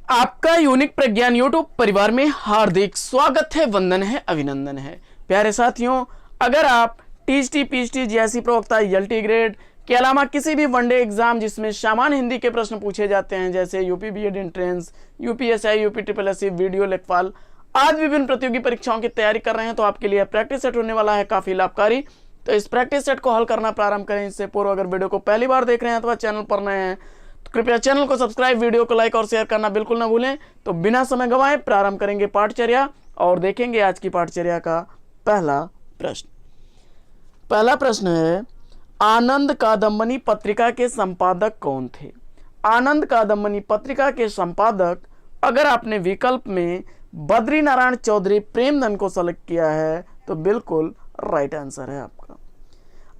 आपका यूनिक प्रज्ञान यूट्यूब परिवार में हार्दिक स्वागत है, वंदन है, अभिनंदन है। प्यारे साथियों, अगर आप टीएसटी पीएचटी जैसी प्रवक्ता एलटी ग्रेड के अलावा किसी भी वनडे एग्जाम जिसमें सामान्य हिंदी के प्रश्न पूछे जाते हैं, जैसे UP BEd entrance, UPSI, UP triple VDO लेखपाल आज विभिन्न प्रतियोगी परीक्षाओं की तैयारी कर रहे हैं, तो आपके लिए प्रैक्टिस सेट होने वाला है काफी लाभकारी। तो इस प्रैक्टिस सेट को हल करना प्रारंभ करें। इससे पूर्व अगर वीडियो को पहली बार देख रहे हैं अथवा चैनल पर नए हैं तो कृपया चैनल को सब्सक्राइब, वीडियो को लाइक और शेयर करना बिल्कुल ना भूलें। तो बिना समय गंवाए प्रारंभ करेंगे पाठचर्या और देखेंगे आज की पाठचर्या का पहला प्रश्न। पहला प्रश्न है, आनंद कादम्बनी पत्रिका के संपादक कौन थे? आनंद कादम्बनी पत्रिका के संपादक, अगर आपने विकल्प में बद्री नारायण चौधरी प्रेमधन को सेलेक्ट किया है तो बिल्कुल राइट आंसर है आपका।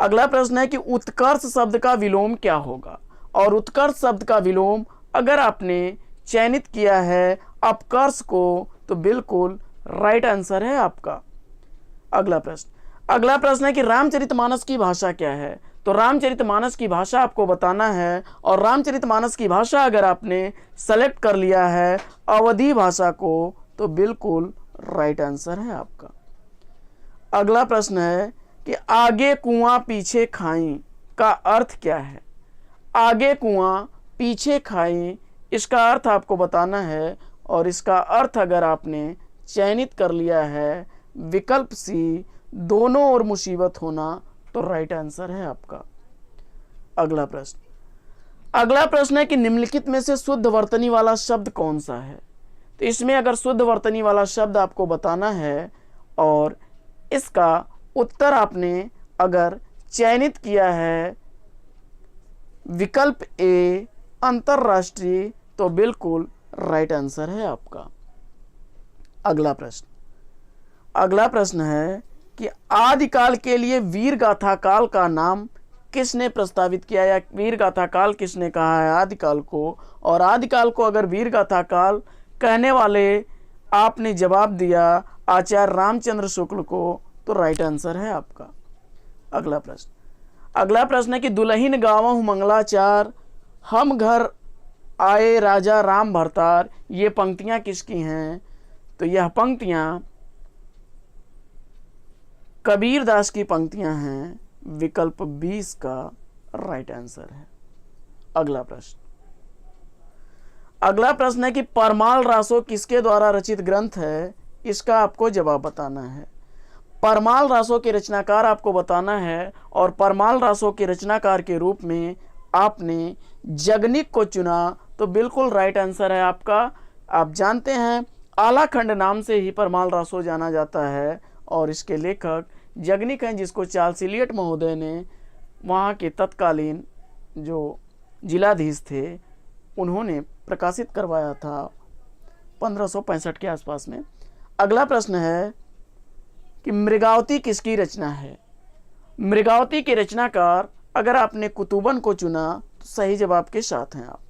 अगला प्रश्न है कि उत्कर्ष शब्द का विलोम क्या होगा? और उत्कर्ष शब्द का विलोम अगर आपने चयनित किया है अपकर्ष को तो बिल्कुल राइट आंसर है आपका। अगला प्रश्न है कि रामचरितमानस की भाषा क्या है? तो रामचरितमानस की भाषा आपको बताना है और रामचरितमानस की भाषा अगर आपने सेलेक्ट कर लिया है अवधी भाषा को तो बिल्कुल राइट आंसर है आपका। अगला प्रश्न है कि आगे कुआं पीछे खाई का अर्थ क्या है? आगे कुआं पीछे खाई, इसका अर्थ आपको बताना है और इसका अर्थ अगर आपने चयनित कर लिया है विकल्प सी, दोनों ओर मुसीबत होना, तो राइट आंसर है आपका। अगला प्रश्न है कि निम्नलिखित में से शुद्ध वर्तनी वाला शब्द कौन सा है? तो इसमें अगर शुद्ध वर्तनी वाला शब्द आपको बताना है और इसका उत्तर आपने अगर चयनित किया है विकल्प ए अंतरराष्ट्रीय तो बिल्कुल राइट आंसर है आपका। अगला प्रश्न है कि आदिकाल के लिए वीर गाथा काल का नाम किसने प्रस्तावित किया या वीर गाथा काल किसने कहा है आदिकाल को? और आदिकाल को अगर वीर गाथा काल कहने वाले आपने जवाब दिया आचार्य रामचंद्र शुक्ल को तो राइट आंसर है आपका। अगला प्रश्न है कि दुल्हीन गावहु मंगलाचार, हम घर आए राजा राम भरतार, ये पंक्तियां किसकी हैं? तो यह पंक्तियां कबीरदास की पंक्तियां हैं, विकल्प 20 का राइट आंसर है। अगला प्रश्न है कि परमाल रासो किसके द्वारा रचित ग्रंथ है? इसका आपको जवाब बताना है। परमाल रासो के रचनाकार आपको बताना है और परमाल रासो के रचनाकार के रूप में आपने जगनिक को चुना तो बिल्कुल राइट आंसर है आपका। आप जानते हैं आलाखंड नाम से ही परमाल रासो जाना जाता है और इसके लेखक जगनिक हैं, जिसको चार्ल्स इलियट महोदय ने वहाँ के तत्कालीन जो जिलाधीश थे उन्होंने प्रकाशित करवाया था 1565 के आसपास में। अगला प्रश्न है कि मृगावती किसकी रचना है? मृगावती के रचनाकार अगर आपने कुतुबन को चुना तो सही जवाब के साथ हैं आप।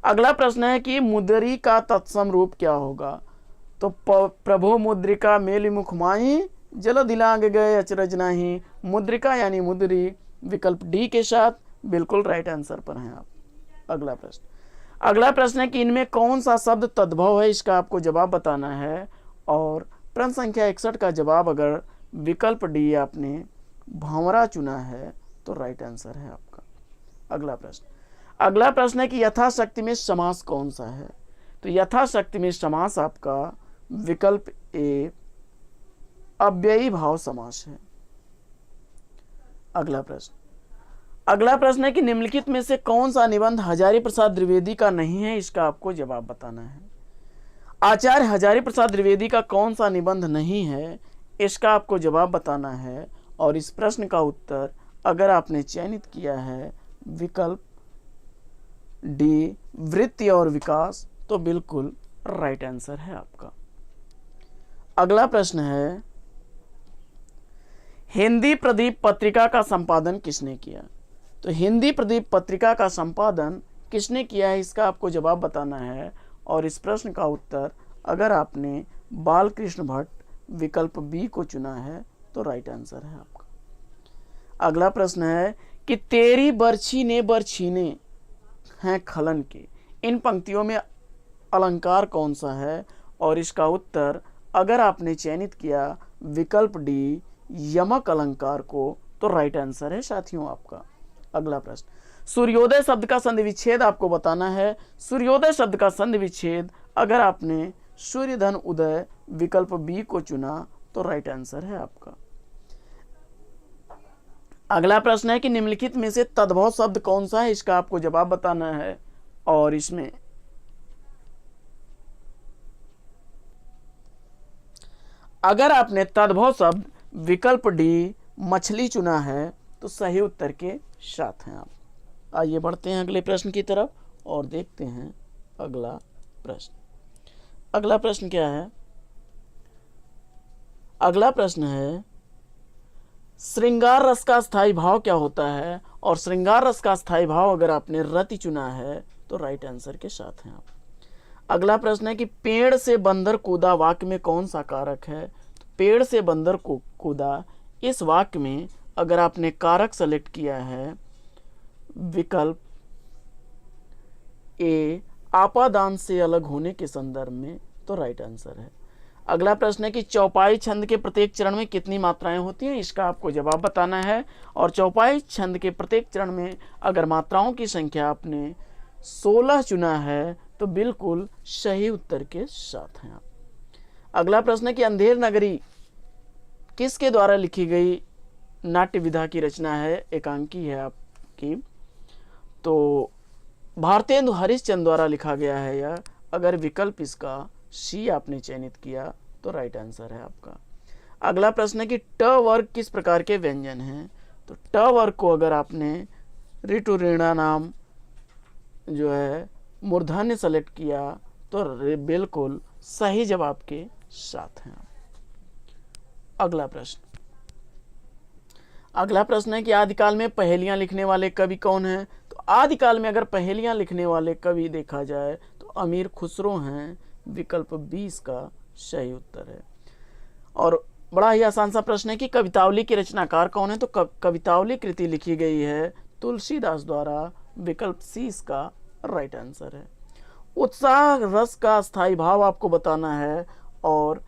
अगला प्रश्न है कि मुद्री का तत्सम रूप क्या होगा? तो प्रभो मुद्रिका मेली मुख माही, जल दिलांग गए अचरज नाही, मुद्रिका यानी मुद्री, विकल्प डी के साथ बिल्कुल राइट आंसर पर हैं आप। अगला प्रश्न है कि इनमें कौन सा शब्द तद्भव है? इसका आपको जवाब बताना है और प्रश्न संख्या 61 का जवाब अगर विकल्प डी आपने भंवरा चुना है तो राइट आंसर है आपका। अगला प्रश्न है कि यथाशक्ति में समास कौन सा है? तो यथाशक्ति में समास आपका विकल्प ए अव्ययी भाव समास है। अगला प्रश्न है कि निम्नलिखित में से कौन सा निबंध हजारी प्रसाद द्विवेदी का नहीं है? इसका आपको जवाब बताना है। आचार्य हजारी प्रसाद द्विवेदी का कौन सा निबंध नहीं है? इसका आपको जवाब बताना है और इस प्रश्न का उत्तर अगर आपने चयनित किया है विकल्प डी वृत्ति और विकास तो बिल्कुल राइट आंसर है आपका। अगला प्रश्न है हिंदी प्रदीप पत्रिका का संपादन किसने किया? तो हिंदी प्रदीप पत्रिका का संपादन किसने किया है? इसका आपको जवाब बताना है और इस प्रश्न का उत्तर अगर आपने बालकृष्ण भट्ट विकल्प बी को चुना है तो राइट आंसर है आपका। अगला प्रश्न है कि तेरी बरछी ने बरछीने हैं खलन के, इन पंक्तियों में अलंकार कौन सा है, और इसका उत्तर अगर आपने चयनित किया विकल्प डी यमक अलंकार को तो राइट आंसर है साथियों आपका। अगला प्रश्न, सूर्योदय शब्द का संधि विच्छेद आपको बताना है। सूर्योदय शब्द का संधि विच्छेद अगर आपने सूर्य धन उदय विकल्प बी को चुना तो राइट आंसर है आपका। अगला प्रश्न है कि निम्नलिखित में से तद्भव शब्द कौन सा है, इसका आपको जवाब बताना है। और इसमें अगर आपने तद्भव शब्द विकल्प डी मछली चुना है तो सही उत्तर के साथ हैं आप। आइए बढ़ते हैं अगले प्रश्न की तरफ और देखते हैं अगला प्रश्न। अगला प्रश्न क्या है? अगला प्रश्न है श्रृंगार रस का स्थायी भाव क्या होता है, और श्रृंगार रस का स्थायी भाव अगर आपने रति चुना है तो राइट आंसर के साथ हैं आप। अगला प्रश्न है कि पेड़ से बंदर कूदा वाक्य में कौन सा कारक है। तो पेड़ से बंदर को कूदा इस वाक्य में अगर आपने कारक सेलेक्ट किया है विकल्प ए आपादान से अलग होने के संदर्भ में तो राइट आंसर है। अगला प्रश्न है कि चौपाई छंद के प्रत्येक चरण में कितनी मात्राएं होती हैं, इसका आपको जवाब बताना है। और चौपाई छंद के प्रत्येक चरण में अगर मात्राओं की संख्या आपने 16 चुना है तो बिल्कुल सही उत्तर के साथ हैं आप। अगला प्रश्न है कि अंधेर नगरी किसके द्वारा लिखी गई नाट्य विधा की रचना है, एकांकी है आपकी, तो भारतेंदु हरिश्चंद्र द्वारा लिखा गया है यह। अगर विकल्प इसका सी आपने चयनित किया तो राइट आंसर है आपका। अगला प्रश्न है कि ट वर्ग किस प्रकार के व्यंजन हैं। तो ट वर्ग को अगर आपने ऋतु ऋणा नाम जो है मूर्धन्य सेलेक्ट किया तो बिल्कुल सही जवाब के साथ हैं। अगला प्रश्न, अगला प्रश्न है कि आदिकाल में पहेलियां लिखने वाले कवि कौन हैं। तो आदिकाल में अगर पहेलियां लिखने वाले कवि देखा जाए तो अमीर खुसरो हैं, विकल्प 20 का सही उत्तर है। और बड़ा ही आसान सा प्रश्न है कि कवितावली के रचनाकार कौन है। तो कवितावली कृति लिखी गई है तुलसीदास द्वारा, विकल्प सी इसका राइट आंसर है। उत्साह रस का स्थायी भाव आपको बताना है, और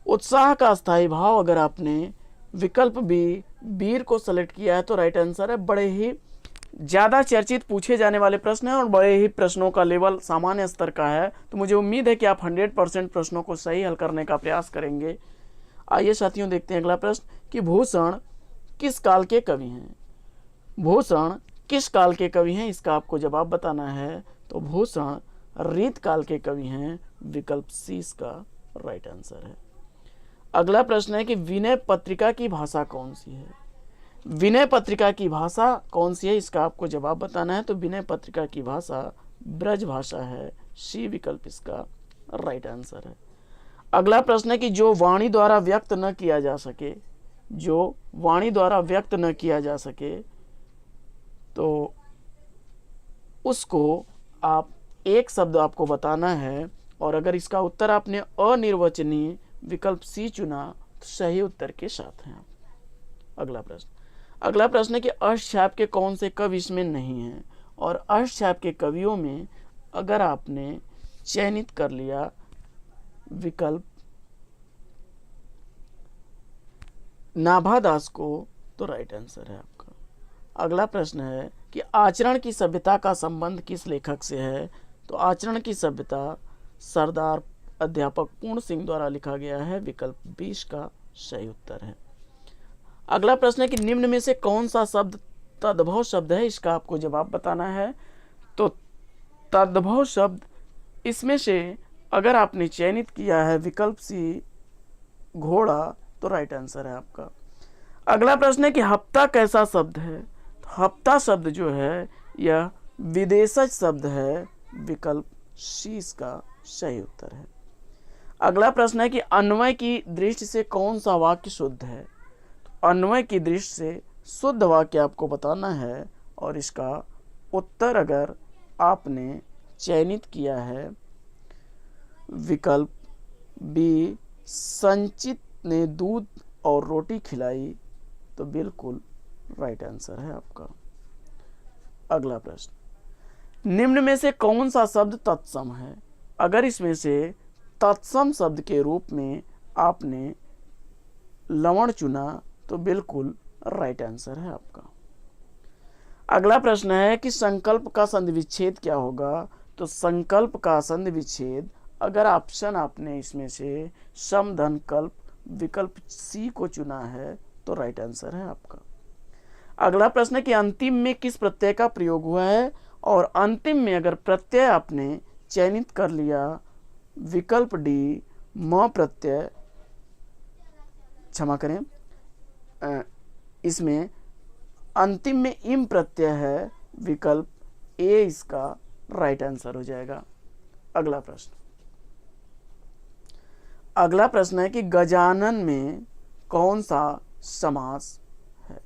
उत्साह का स्थायी भाव अगर आपने विकल्प बी वीर को सेलेक्ट किया है तो राइट आंसर है। बड़े ही ज़्यादा चर्चित पूछे जाने वाले प्रश्न हैं और बड़े ही प्रश्नों का लेवल सामान्य स्तर का है, तो मुझे उम्मीद है कि आप 100% प्रश्नों को सही हल करने का प्रयास करेंगे। आइए साथियों देखते हैं अगला प्रश्न कि भूषण किस काल के कवि हैं। भूषण किस काल के कवि हैं, इसका आपको जवाब बताना है। तो भूषण रीत काल के कवि हैं, विकल्प सी इसका राइट आंसर है। अगला प्रश्न है कि विनय पत्रिका की भाषा कौन सी है। विनय पत्रिका की भाषा कौन सी है, इसका आपको जवाब बताना है। तो विनय पत्रिका की भाषा ब्रज भाषा है, सी विकल्प इसका राइट आंसर है। अगला प्रश्न है कि जो वाणी द्वारा व्यक्त न किया जा सके, जो वाणी द्वारा व्यक्त न किया जा सके तो उसको आप एक शब्द आपको बताना है, और अगर इसका उत्तर आपने अनिर्वचनीय विकल्प सी चुना तो सही उत्तर के साथ हैं। अगला प्रश्न, अगला प्रश्न है कि अष्टछाप के कौन से कवि इसमें नहीं हैं, और अष्टछाप के कवियों में अगर आपने चयनित कर लिया विकल्प नाभादास को तो राइट आंसर है आपका। अगला प्रश्न है कि आचरण की सभ्यता का संबंध किस लेखक से है। तो आचरण की सभ्यता सरदार अध्यापक पूर्ण सिंह द्वारा लिखा गया है, विकल्प 20 का सही उत्तर है। अगला प्रश्न है कि निम्न में से कौन सा शब्द तद्भव शब्द है, इसका आपको जवाब बताना है। तो तद्भव शब्द इसमें से अगर आपने चयनित किया है विकल्प सी घोड़ा तो राइट आंसर है आपका। अगला प्रश्न है कि हफ्ता कैसा शब्द है। तो हफ्ता शब्द जो है यह विदेशज शब्द है, विकल्प सी इसका सही उत्तर है। अगला प्रश्न है कि अन्वय की दृष्टि से कौन सा वाक्य शुद्ध है। तो अन्वय की दृष्टि से शुद्ध वाक्य आपको बताना है, और इसका उत्तर अगर आपने चयनित किया है विकल्प बी संचित ने दूध और रोटी खिलाई तो बिल्कुल राइट आंसर है आपका। अगला प्रश्न, निम्न में से कौन सा शब्द तत्सम है। अगर इसमें से तत्सम शब्द के रूप में आपने लवण चुना तो बिल्कुल राइट आंसर है आपका। अगला प्रश्न है कि संकल्प का संधि विच्छेद क्या होगा। तो संकल्प का संधि विच्छेद, अगर ऑप्शन आपने इसमें से सम धन कल्प विकल्प सी को चुना है तो राइट आंसर है आपका। अगला प्रश्न है कि अंतिम में किस प्रत्यय का प्रयोग हुआ है, और अंतिम में अगर प्रत्यय आपने चयनित कर लिया विकल्प डी म प्रत्यय, क्षमा करें, इसमें अंतिम में इम प्रत्यय है, विकल्प ए इसका राइट आंसर हो जाएगा। अगला प्रश्न है कि गजानन में कौन सा समास है।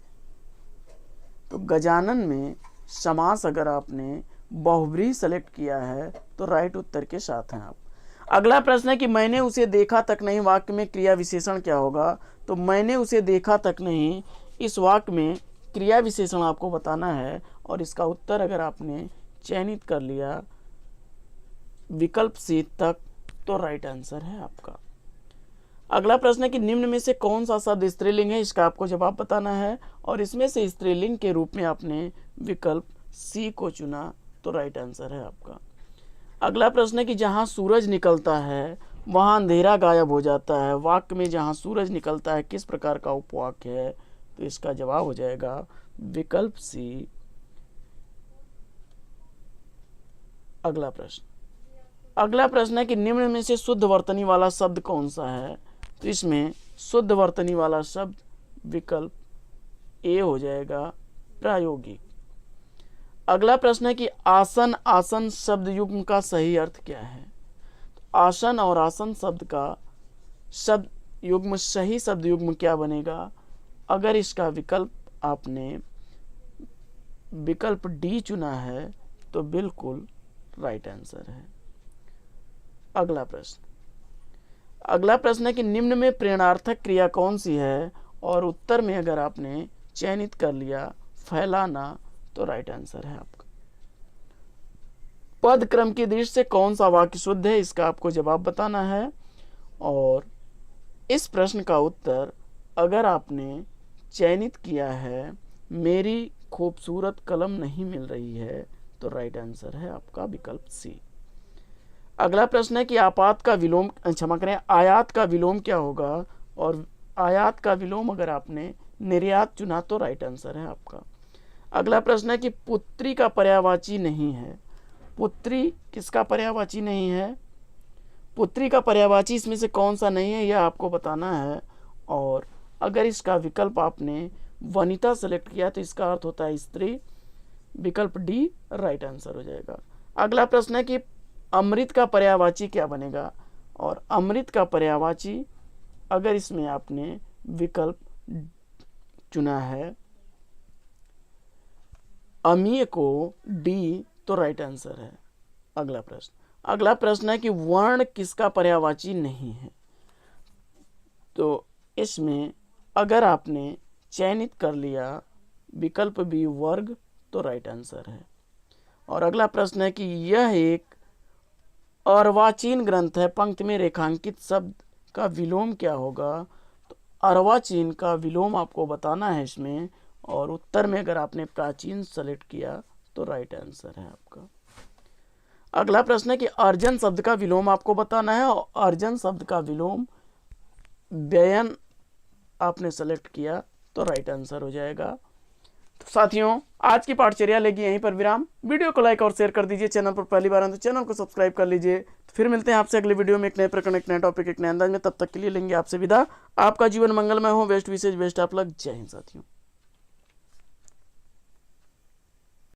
तो गजानन में समास अगर आपने बहुब्रीहि सेलेक्ट किया है तो राइट उत्तर के साथ हैं आप। अगला प्रश्न है कि मैंने उसे देखा तक नहीं वाक्य में क्रिया विशेषण क्या होगा। तो मैंने उसे देखा तक नहीं, इस वाक्य में क्रिया विशेषण आपको बताना है, और इसका उत्तर अगर आपने चयनित कर लिया विकल्प सी तक तो राइट आंसर है आपका। अगला प्रश्न है कि निम्न में से कौन सा शब्द स्त्रीलिंग है, इसका आपको जवाब बताना है, और इसमें से स्त्रीलिंग के रूप में आपने विकल्प सी को चुना तो राइट आंसर है आपका। अगला प्रश्न है कि जहां सूरज निकलता है वहां अंधेरा गायब हो जाता है, वाक्य में जहां सूरज निकलता है किस प्रकार का उपवाक्य है। तो इसका जवाब हो जाएगा विकल्प सी। अगला प्रश्न है कि निम्न में से शुद्ध वर्तनी वाला शब्द कौन सा है। तो इसमें शुद्ध वर्तनी वाला शब्द विकल्प ए हो जाएगा प्रायोगिक। अगला प्रश्न है कि आसन आसन शब्द युग्म का सही अर्थ क्या है। तो आसन और आसन शब्द का शब्द युग्म, सही शब्द युग्म क्या बनेगा। अगर इसका विकल्प आपने विकल्प डी चुना है तो बिल्कुल राइट आंसर है। अगला प्रश्न है कि निम्न में प्रेरणार्थक क्रिया कौन सी है, और उत्तर में अगर आपने चयनित कर लिया फैलाना तो राइट आंसर है आपका। पद क्रम की दृष्टि से कौन सा वाक्य शुद्ध है, इसका आपको जवाब बताना है, और इस प्रश्न का उत्तर अगर आपने चयनित किया है मेरी खूबसूरत कलम नहीं मिल रही है तो राइट आंसर है आपका विकल्प सी। अगला प्रश्न है कि आयात का विलोम क्या होगा, और आयात का विलोम अगर आपने निर्यात चुना तो राइट आंसर है आपका। अगला प्रश्न है कि पुत्री का पर्यायवाची नहीं है। पुत्री किसका पर्यायवाची नहीं है, पुत्री का पर्यायवाची इसमें से कौन सा नहीं है यह आपको बताना है, और अगर इसका विकल्प आपने वनिता सेलेक्ट किया तो इसका अर्थ होता है स्त्री, विकल्प डी राइट आंसर हो जाएगा। अगला प्रश्न है कि अमृत का पर्यायवाची क्या बनेगा, और अमृत का पर्यायवाची अगर इसमें आपने विकल्प चुना है अमीय को डी तो राइट आंसर है। अगला प्रश्न है कि वर्ण किसका पर्यायवाची नहीं है। तो इसमें अगर आपने चयनित कर लिया विकल्प बी वर्ग तो राइट आंसर है। और अगला प्रश्न है कि यह एक अर्वाचीन ग्रंथ है, पंक्ति में रेखांकित शब्द का विलोम क्या होगा। तो अर्वाचीन का विलोम आपको बताना है इसमें, और उत्तर में अगर आपने प्राचीन सेलेक्ट किया तो राइट आंसर है आपका। अगला प्रश्न है कि अर्जन शब्द का विलोम आपको बताना है, और अर्जन शब्द का विलोम व्ययन आपने सेलेक्ट किया तो राइट आंसर हो जाएगा। तो साथियों आज की पाठचर्या लेगी यहीं पर विराम। वीडियो को लाइक और शेयर कर दीजिए, चैनल पर पहली बार आए तो चैनल को सब्सक्राइब कर लीजिए। तो फिर मिलते हैं आपसे अगले वीडियो में एक नए प्रकरण, एक नए टॉपिक, एक नए अंदाज में। तब तक के लिए लेंगे आपसे विदा। आपका जीवन मंगलमय हो। बेस्ट विशेष बेस्ट ऑफ लक। जय हिंद साथियों।